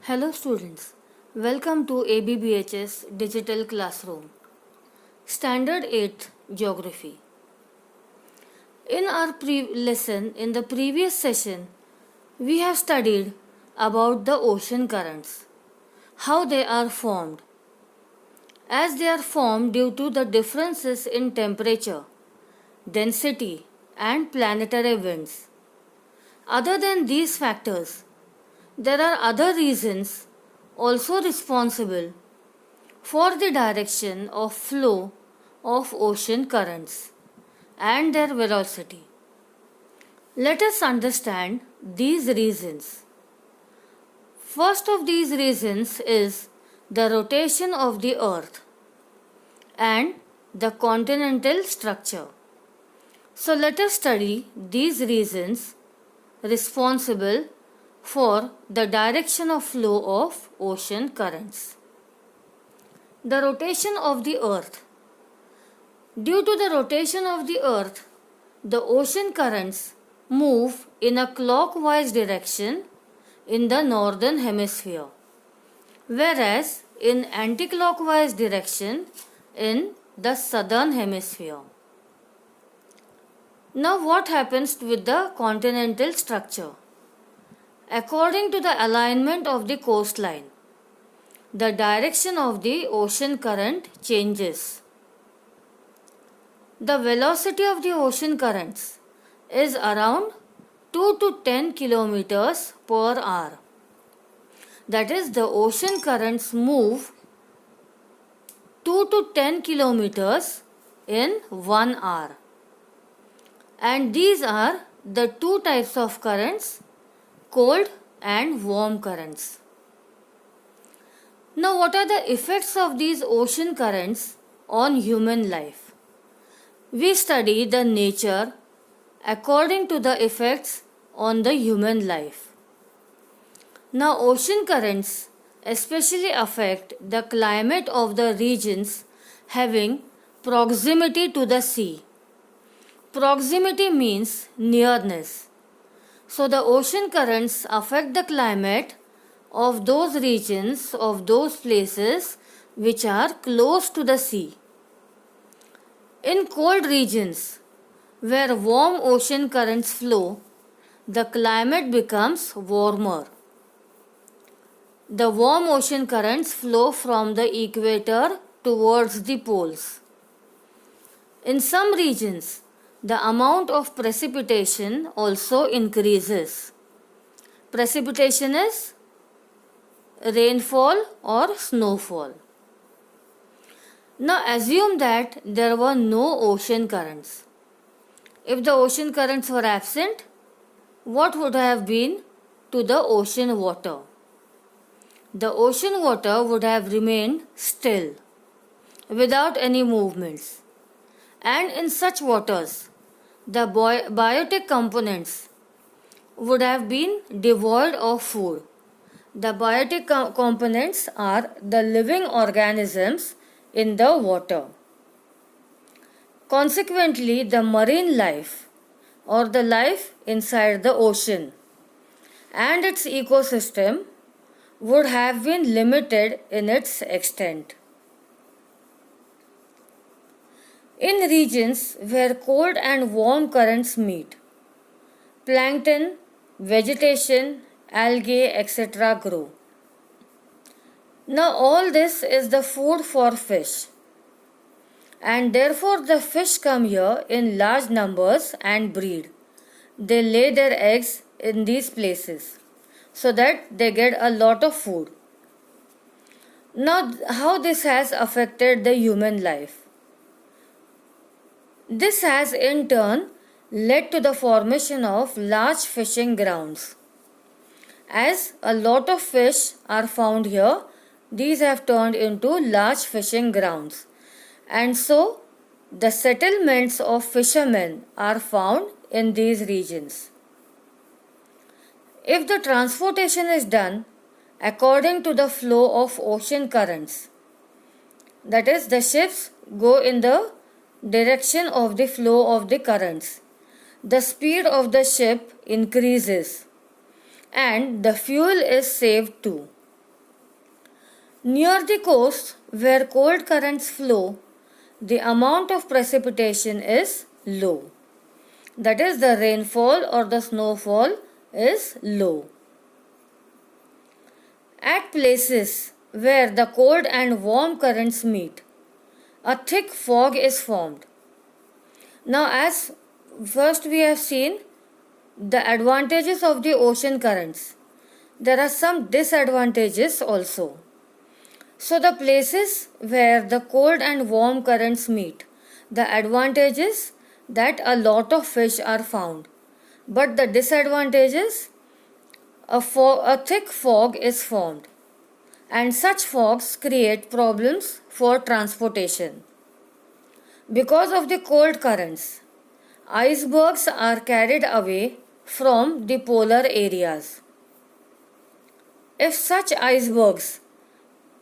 Hello students, welcome to ABBHS Digital Classroom. Standard 8 Geography. In our lesson in the previous session, we have studied about the ocean currents, how they are formed. As they are formed due to the differences in temperature, density and planetary winds. Other than these factors, there are other reasons also responsible for the direction of flow of ocean currents and their velocity. Let us understand these reasons. First of these reasons is the rotation of the earth and the continental structure. So let us study these reasons responsible for the direction of flow of ocean currents. The rotation of the earth. Due to the rotation of the earth, the ocean currents move in a clockwise direction in the northern hemisphere, whereas in anti-clockwise direction in the southern hemisphere. Now what happens with the continental structure? According to the alignment of the coastline, the direction of the ocean current changes. The velocity of the ocean currents is around 2 to 10 kilometers per hour. That is, the ocean currents move 2 to 10 kilometers in 1 hour. And these are the two types of currents, cold and warm currents. Now, what are the effects of these ocean currents on human life? We study the nature according to the effects on the human life. Now, ocean currents especially affect the climate of the regions having proximity to the sea. Proximity means nearness. So the ocean currents affect the climate of those regions, of those places which are close to the sea. In cold regions where warm ocean currents flow, the climate becomes warmer. The warm ocean currents flow from the equator towards the poles. In some regions, the amount of precipitation also increases. Precipitation is rainfall or snowfall. Now assume that there were no ocean currents. If the ocean currents were absent, what would have been to the ocean water? The ocean water would have remained still, without any movements. And in such waters, the biotic components would have been devoid of food. The biotic components are the living organisms in the water. Consequently, the marine life or the life inside the ocean and its ecosystem would have been limited in its extent. In regions where cold and warm currents meet, plankton, vegetation, algae, etc. grow. Now all this is the food for fish, and therefore the fish come here in large numbers and breed. They lay their eggs in these places so that they get a lot of food. Now how this has affected the human life? This has in turn led to the formation of large fishing grounds. As a lot of fish are found here, these have turned into large fishing grounds. And so, the settlements of fishermen are found in these regions. If the transportation is done according to the flow of ocean currents, that is, the ships go in the direction of the flow of the currents, the speed of the ship increases and the fuel is saved too. Near the coast, where cold currents flow, the amount of precipitation is low. That is, the rainfall or the snowfall is low. At places where the cold and warm currents meet, a thick fog is formed. Now, as first we have seen the advantages of the ocean currents, there are some disadvantages also. So, the places where the cold and warm currents meet, the advantage is that a lot of fish are found. But the disadvantage is a thick fog is formed, and such fogs create problems for transportation. Because of the cold currents, icebergs are carried away from the polar areas. If such icebergs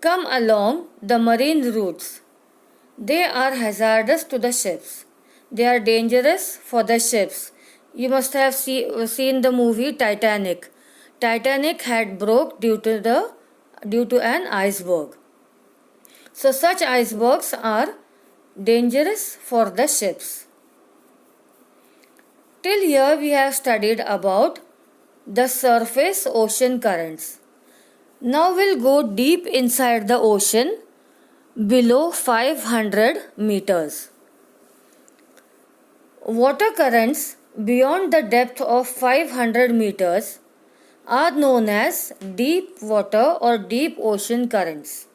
come along the marine routes, they are hazardous to the ships. They are dangerous for the ships. You must have seen the movie Titanic. Titanic had broke due to an iceberg. So such icebergs are dangerous for the ships. Till here we have studied about the surface ocean currents. Now we'll go deep inside the ocean below 500 meters. Water currents beyond the depth of 500 meters are known as deep water or deep ocean currents.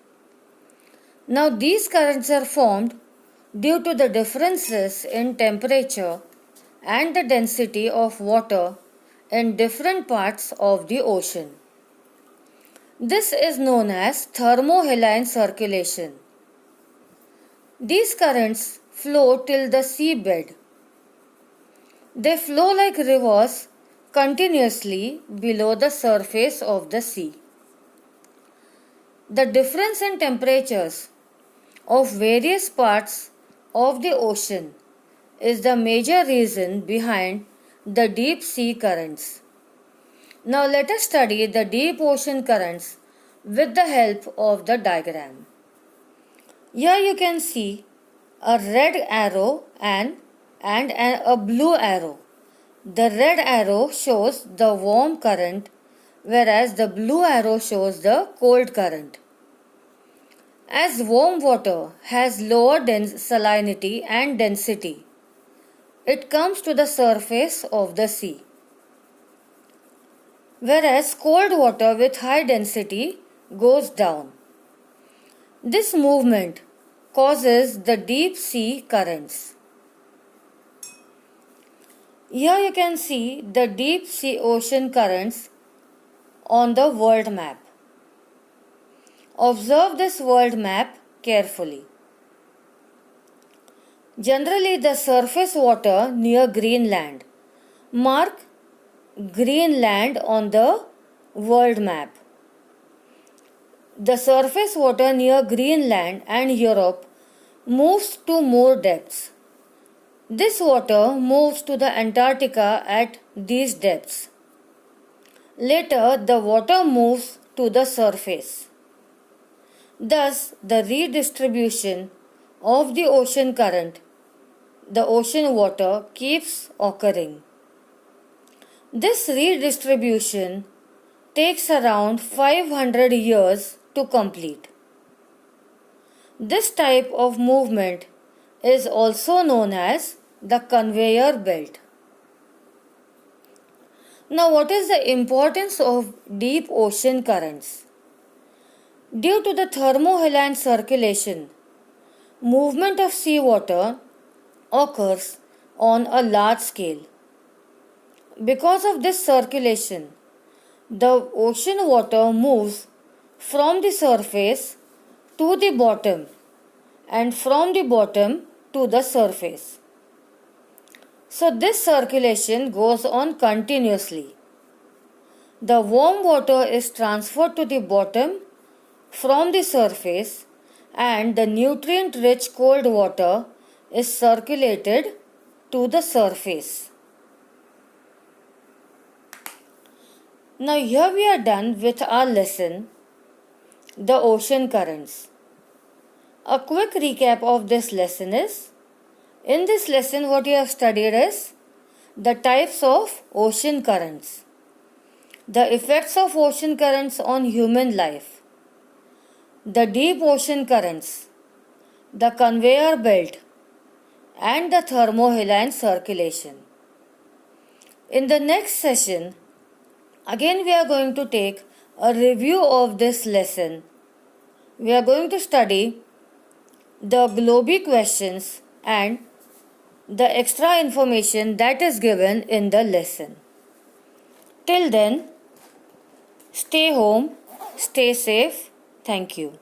Now these currents are formed due to the differences in temperature and the density of water in different parts of the ocean. This is known as thermohaline circulation. These currents flow till the seabed. They flow like rivers continuously below the surface of the sea. The difference in temperatures of various parts of the ocean is the major reason behind the deep sea currents. Now let us study the deep ocean currents with the help of the diagram. Here you can see a red arrow and a blue arrow. The red arrow shows the warm current, whereas the blue arrow shows the cold current. As warm water has lower salinity and density, it comes to the surface of the sea. Whereas cold water with high density goes down. This movement causes the deep sea currents. Here you can see the deep sea ocean currents on the world map. Observe this world map carefully. Generally, the surface water near Greenland. Mark Greenland on the world map. The surface water near Greenland and Europe moves to more depths. This water moves to the Antarctica at these depths. Later, the water moves to the surface. Thus, the redistribution of the ocean current, the ocean water, keeps occurring. This redistribution takes around 500 years to complete. This type of movement is also known as the conveyor belt. Now, what is the importance of deep ocean currents? Due to the thermohaline circulation, movement of seawater occurs on a large scale. Because of this circulation, the ocean water moves from the surface to the bottom and from the bottom to the surface. So this circulation goes on continuously. The warm water is transferred to the bottom from the surface and the nutrient-rich cold water is circulated to the surface. Now here we are done with our lesson the ocean currents. A quick recap of this lesson is, in this lesson what you have studied is the types of ocean currents, the effects of ocean currents on human life, the deep ocean currents, the conveyor belt, and the thermohaline circulation. In the next session, again we are going to take a review of this lesson. We are going to study the Globi questions and the extra information that is given in the lesson. Till then, stay home, stay safe. Thank you.